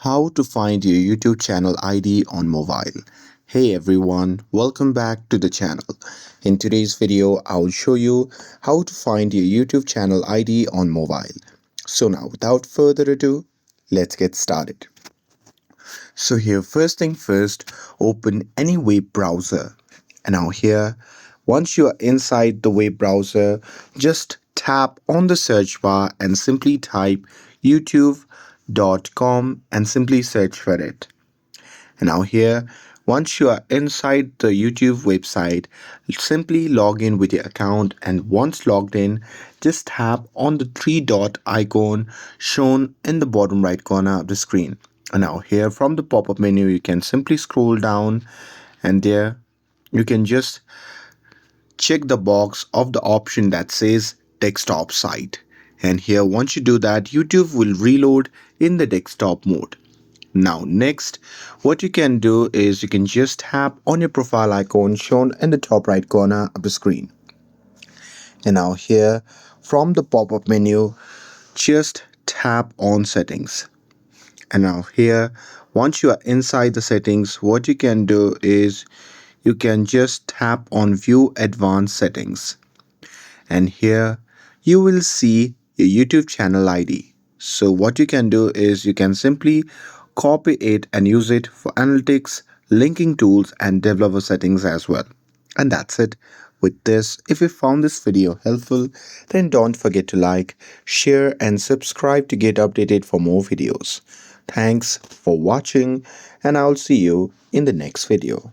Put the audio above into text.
How to find your YouTube channel ID on mobile. Hey everyone, welcome back to the channel. In today's video, I'll show you how to find your YouTube channel ID on mobile. So now without further ado, let's get started. So here, first thing first, open any web browser. And now here, once you are inside the web browser, just tap on the search bar and simply type youtube.com and simply search for it. And now here, once you are inside the YouTube website, simply log in with your account, and once logged in, just tap on the three dot icon shown in the bottom right corner of the screen. And now here from the pop-up menu, you can simply scroll down, and there you can just check the box of the option that says desktop site. And here once you do that, YouTube will reload in the desktop mode. Now next, what you can do is you can just tap on your profile icon shown in the top right corner of the screen. And now here from the pop-up menu, just tap on settings. And now here, once you are inside the settings, what you can do is you can just tap on view advanced settings. And here you will see your YouTube channel ID. So what you can do is you can simply copy it and use it for analytics, linking tools, and developer settings as well. And that's it. With this, if you found this video helpful, then don't forget to like, share, and subscribe to get updated for more videos. Thanks for watching, and I'll see you in the next video.